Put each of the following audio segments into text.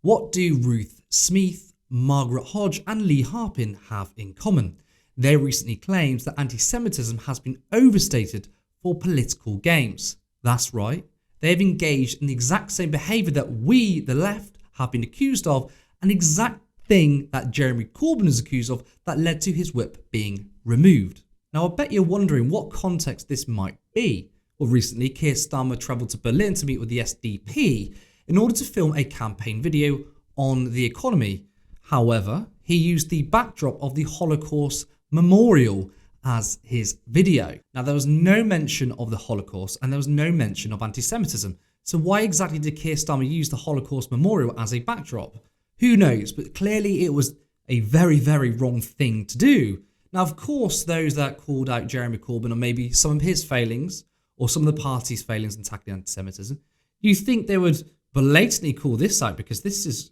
What do Ruth, Smeeth, Margaret Hodge and Lee Harpin have in common? They recently claimed that anti-Semitism has been overstated for political games. That's right, they have engaged in the exact same behaviour that we, the left, have been accused of, an exact thing that Jeremy Corbyn is accused of that led to his whip being removed. Now I bet you're wondering what context this might be. Well, recently Keir Starmer travelled to Berlin to meet with the SDP in order to film a campaign video on the economy. However, he used the backdrop of the Holocaust Memorial as his video. Now there was no mention of the Holocaust and there was no mention of anti-Semitism. So why exactly did Keir Starmer use the Holocaust Memorial as a backdrop? Who knows, but clearly it was a very, very wrong thing to do. Now of course those that called out Jeremy Corbyn or maybe some of his failings or some of the party's failings in tackling anti-Semitism, you think they would blatantly call this out because this is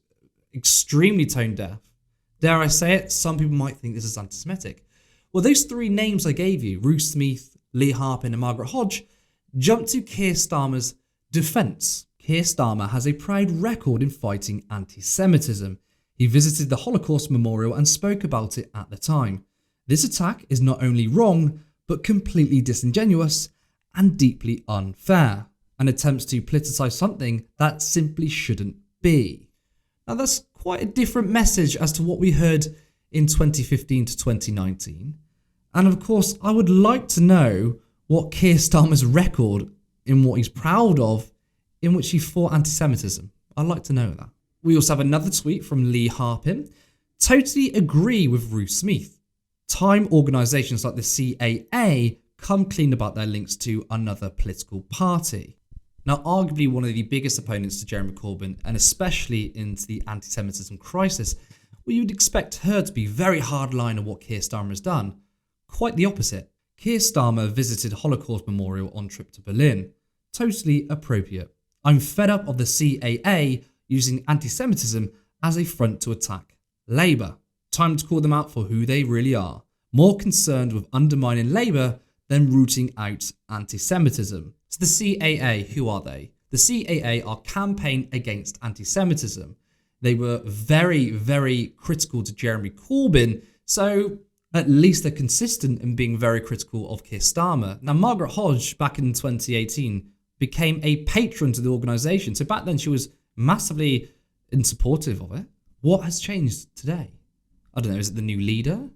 extremely tone deaf. Dare I say it, some people might think this is anti-Semitic. Well, those three names I gave you, Ruth Smeeth, Lee Harpin and Margaret Hodge, jumped to Keir Starmer's defence. Keir Starmer has a proud record in fighting anti-Semitism. He visited the Holocaust Memorial and spoke about it at the time. This attack is not only wrong, but completely disingenuous and deeply unfair, and attempts to politicise something that simply shouldn't be. Now that's quite a different message as to what we heard in 2015 to 2019. And of course, I would like to know what Keir Starmer's record in what he's proud of in which he fought anti-Semitism. I'd like to know that. We also have another tweet from Lee Harpin. Totally agree with Ruth Smeeth. Time organisations like the CAA come clean about their links to another political party. Now, arguably one of the biggest opponents to Jeremy Corbyn, and especially into the anti-Semitism crisis, well, you'd expect her to be very hardline on what Keir Starmer has done. Quite the opposite. Keir Starmer visited Holocaust Memorial on trip to Berlin. Totally appropriate. I'm fed up of the CAA using anti-Semitism as a front to attack Labour. Time to call them out for who they really are. More concerned with undermining Labour than rooting out anti-Semitism. So the CAA, who are they? The CAA are Campaign Against Anti-Semitism. They were very, very critical to Jeremy Corbyn, so at least they're consistent in being very critical of Keir Starmer. Now, Margaret Hodge, back in 2018, became a patron to the organisation. So back then she was massively supportive of it. What has changed today? I don't know, is it the new leader?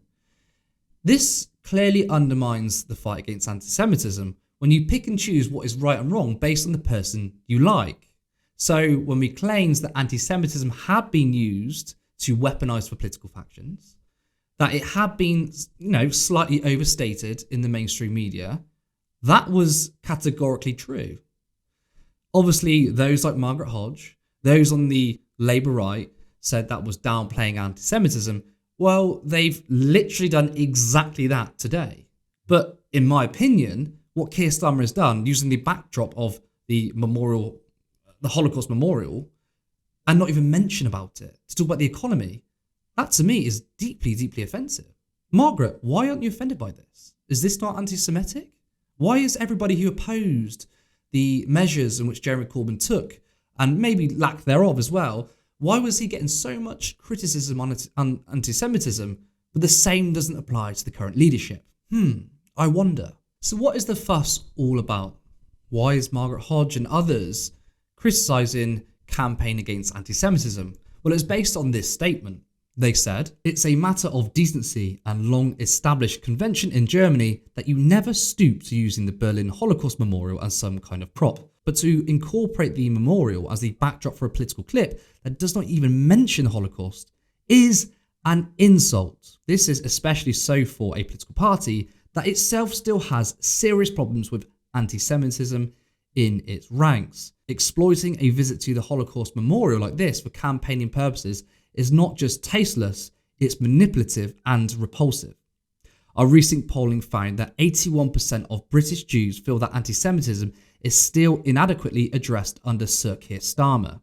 This clearly undermines the fight against anti-Semitism when you pick and choose what is right and wrong based on the person you like. So when we claimed that anti-Semitism had been used to weaponise for political factions, that it had been, slightly overstated in the mainstream media, that was categorically true. Obviously, those like Margaret Hodge, those on the Labour right, said that was downplaying anti-Semitism. Well, they've literally done exactly that today. But in my opinion, what Keir Starmer has done, using the backdrop of the memorial, the Holocaust Memorial, and not even mention about it, to talk about the economy, that to me is deeply, deeply offensive. Margaret, why aren't you offended by this? Is this not anti-Semitic? Why is everybody who opposed the measures in which Jeremy Corbyn took, and maybe lack thereof as well, why was he getting so much criticism on anti-Semitism, but the same doesn't apply to the current leadership? I wonder. So what is the fuss all about? Why is Margaret Hodge and others criticising Campaign Against Anti-Semitism? Well, it's based on this statement. They said, it's a matter of decency and long-established convention in Germany that you never stoop to using the Berlin Holocaust Memorial as some kind of prop, but to incorporate the memorial as the backdrop for a political clip that does not even mention the Holocaust is an insult. This is especially so for a political party that itself still has serious problems with anti-Semitism in its ranks. Exploiting a visit to the Holocaust Memorial like this for campaigning purposes is not just tasteless, it's manipulative and repulsive. Our recent polling found that 81% of British Jews feel that anti-Semitism is still inadequately addressed under Sir Keir Starmer.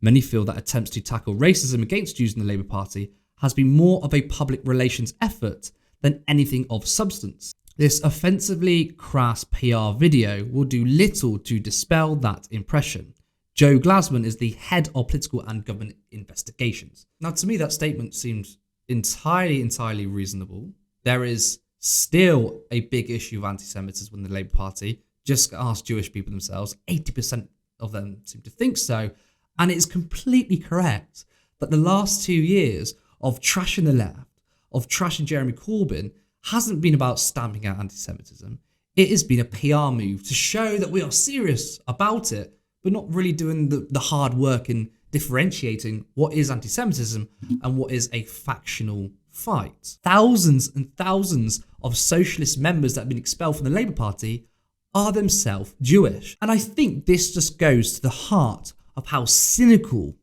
Many feel that attempts to tackle racism against Jews in the Labour Party has been more of a public relations effort than anything of substance. This offensively crass PR video will do little to dispel that impression. Joe Glasman is the head of political and government investigations. Now, to me, that statement seems entirely reasonable. There is still a big issue of anti-Semitism in the Labour Party. Just ask Jewish people themselves. 80% of them seem to think so. And it's completely correct that the last 2 years of trashing the left, of trashing Jeremy Corbyn, hasn't been about stamping out anti-Semitism. It has been a PR move to show that we are serious about it, but not really doing the hard work in differentiating what is anti-Semitism and what is a factional fight. Thousands and thousands of socialist members that have been expelled from the Labour Party are themselves Jewish. And I think this just goes to the heart of how cynical,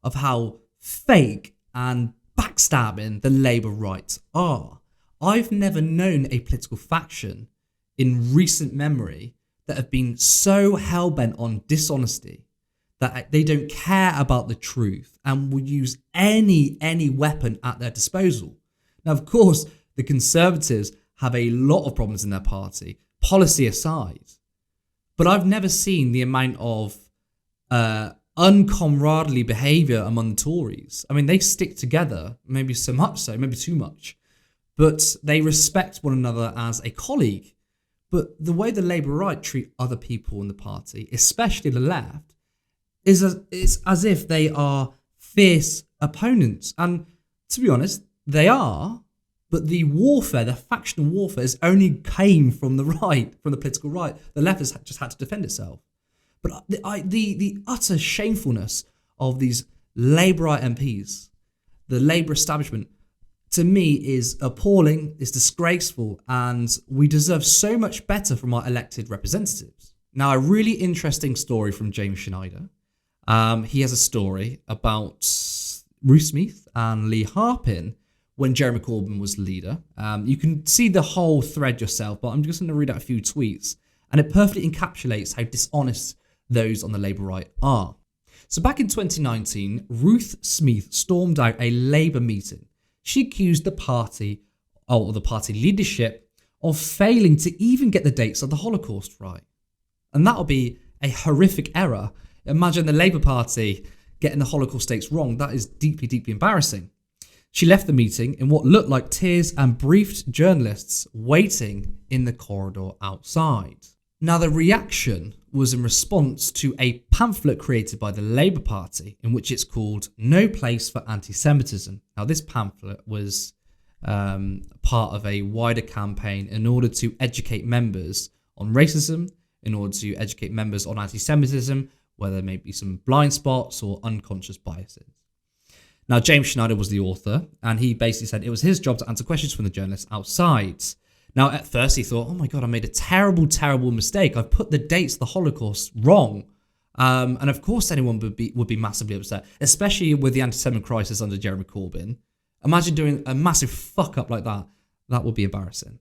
of how fake and backstabbing the Labour right are. I've never known a political faction in recent memory that have been so hell-bent on dishonesty that they don't care about the truth and will use any weapon at their disposal. Now, of course, the Conservatives have a lot of problems in their party, policy aside, but I've never seen the amount of uncomradely behaviour among the Tories. I mean, they stick together, maybe so much so, maybe too much, but they respect one another as a colleague. But the way the Labour right treat other people in the party, especially the left, is as if they are fierce opponents. And to be honest, they are. But the warfare, the factional warfare, is only came from the right, from the political right. The left has just had to defend itself. But the utter shamefulness of these Labour right MPs, the Labour establishment, to me is appalling, is disgraceful, and we deserve so much better from our elected representatives. Now, a really interesting story from James Schneider. He has a story about Ruth Smeeth and Lee Harpin when Jeremy Corbyn was leader. You can see the whole thread yourself, but I'm just going to read out a few tweets, and it perfectly encapsulates how dishonest those on the Labour right are. So back in 2019, Ruth Smeeth stormed out a Labour meeting. She accused the party, or the party leadership, of failing to even get the dates of the Holocaust right. And that would be a horrific error. Imagine the Labour Party getting the Holocaust dates wrong. That is deeply embarrassing. She left the meeting in what looked like tears and briefed journalists waiting in the corridor outside. Now, the reaction was in response to a pamphlet created by the Labour Party in which it's called No Place for Anti-Semitism. Now, this pamphlet was part of a wider campaign in order to educate members on racism, in order to educate members on anti-Semitism, where there may be some blind spots or unconscious biases. Now, James Schneider was the author, and he basically said it was his job to answer questions from the journalists outside. Now, at first he thought, oh my God, I made a terrible mistake. I've put the dates of the Holocaust wrong. And of course anyone would be massively upset, especially with the anti-Semitic crisis under Jeremy Corbyn. Imagine doing a massive fuck up like that. That would be embarrassing.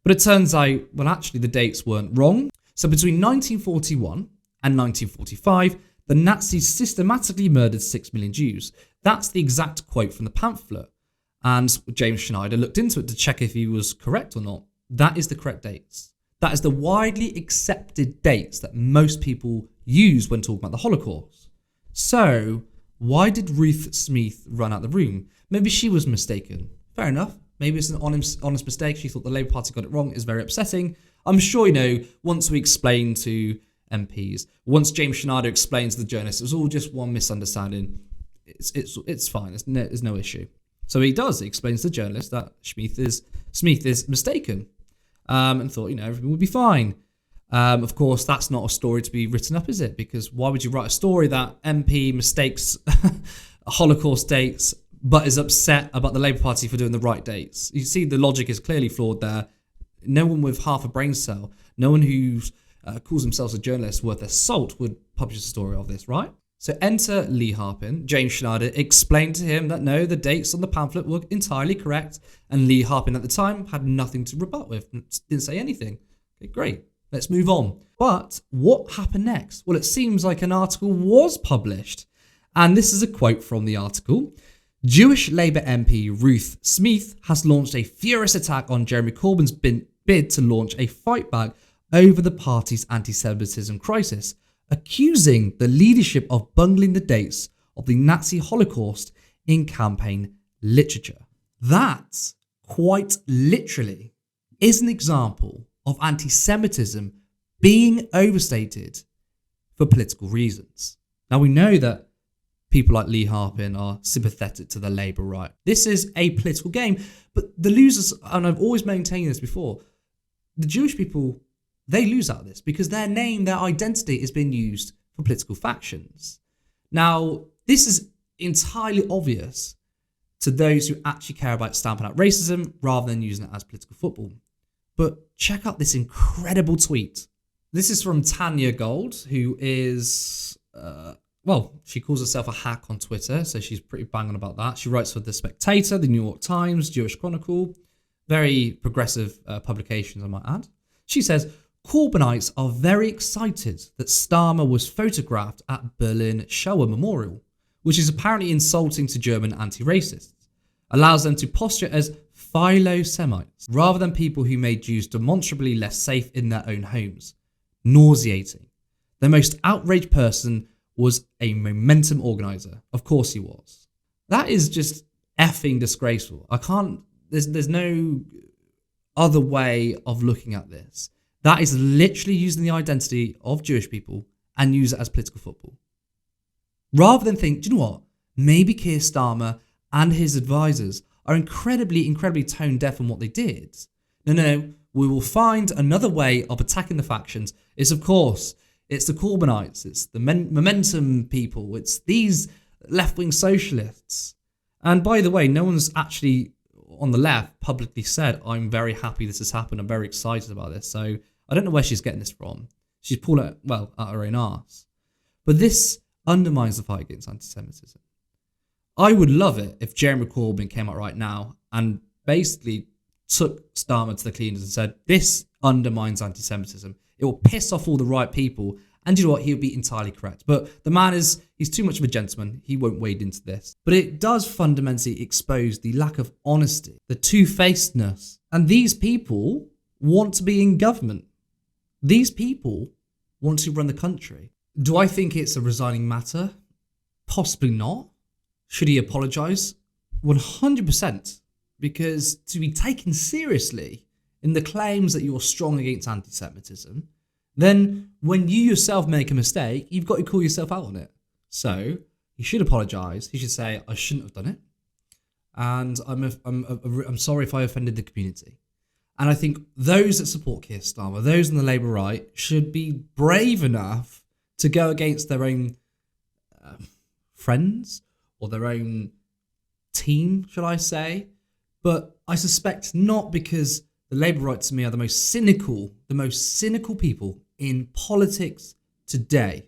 But it turns out, well, actually the dates weren't wrong. So between 1941 and 1945, the Nazis systematically murdered 6 million Jews. That's the exact quote from the pamphlet. And James Schneider looked into it to check if he was correct or not. That is the correct dates. That is the widely accepted dates that most people use when talking about the Holocaust. So, why did Ruth Smeeth run out the room? Maybe she was mistaken. Fair enough. Maybe it's an honest mistake. She thought the Labour Party got it wrong. It's very upsetting. I'm sure, once we explain to MPs, once James Schneider explains to the journalists, it was all just one misunderstanding. It's fine. There's no issue. So he explains to the journalist that Smeeth is mistaken, and thought, everything would be fine. Of course, that's not a story to be written up, is it? Because why would you write a story that MP mistakes Holocaust dates, but is upset about the Labour Party for doing the right dates? You see, the logic is clearly flawed there. No one with half a brain cell, no one who calls themselves a journalist worth their salt would publish a story of this, right? So enter Lee Harpin. James Schneider explained to him that no, the dates on the pamphlet were entirely correct, and Lee Harpin at the time had nothing to rebut with, didn't say anything. Okay, great, let's move on. But what happened next? Well, it seems like an article was published, and this is a quote from the article. Jewish Labour MP Ruth Smeeth has launched a furious attack on Jeremy Corbyn's bid to launch a fight back over the party's anti-Semitism crisis. accusing the leadership of bungling the dates of the Nazi Holocaust in campaign literature. That, quite literally, is an example of anti-Semitism being overstated for political reasons. Now, we know that people like Lee Harpin are sympathetic to the Labour right. This is a political game, but the losers, and I've always maintained this before, the Jewish people, they lose out of this because their name, their identity is being used for political factions. Now, this is entirely obvious to those who actually care about stamping out racism rather than using it as political football. But check out this incredible tweet. This is from Tanya Gold, who is, she calls herself a hack on Twitter, so she's pretty bang on about that. She writes for The Spectator, The New York Times, Jewish Chronicle, very progressive publications, I might add. She says, Corbynites are very excited that Starmer was photographed at Berlin Shoah Memorial, which is apparently insulting to German anti-racists, allows them to posture as philo-Semites, rather than people who made Jews demonstrably less safe in their own homes. Nauseating. The most outraged person was a momentum organizer. Of course he was. That is just effing disgraceful. There's no other way of looking at this. That is literally using the identity of Jewish people and use it as political football. Rather than think, do you know what? Maybe Keir Starmer and his advisors are incredibly tone deaf in what they did. No, we will find another way of attacking the factions. It's the Corbynites, it's the momentum people, it's these left-wing socialists. And by the way, no one's actually on the left publicly said, I'm very happy this has happened, I'm very excited about this. So I don't know where she's getting this from. She's pulling it, out her own arse. But this undermines the fight against anti-Semitism. I would love it if Jeremy Corbyn came out right now and basically took Starmer to the cleaners and said, this undermines anti-Semitism. It will piss off all the right people. And you know what? He'll be entirely correct. But the man he's too much of a gentleman. He won't wade into this. But it does fundamentally expose the lack of honesty, the two-facedness. And these people want to be in government. These people want to run the country. Do I think it's a resigning matter? Possibly not. Should he apologise? 100%. Because to be taken seriously in the claims that you're strong against anti-Semitism, then when you yourself make a mistake, you've got to call yourself out on it. So he should apologise. He should say, I shouldn't have done it. And I'm sorry if I offended the community. And I think those that support Keir Starmer, those on the Labour right, should be brave enough to go against their own friends or their own team, shall I say. But I suspect not, because the Labour right to me are the most cynical people in politics today.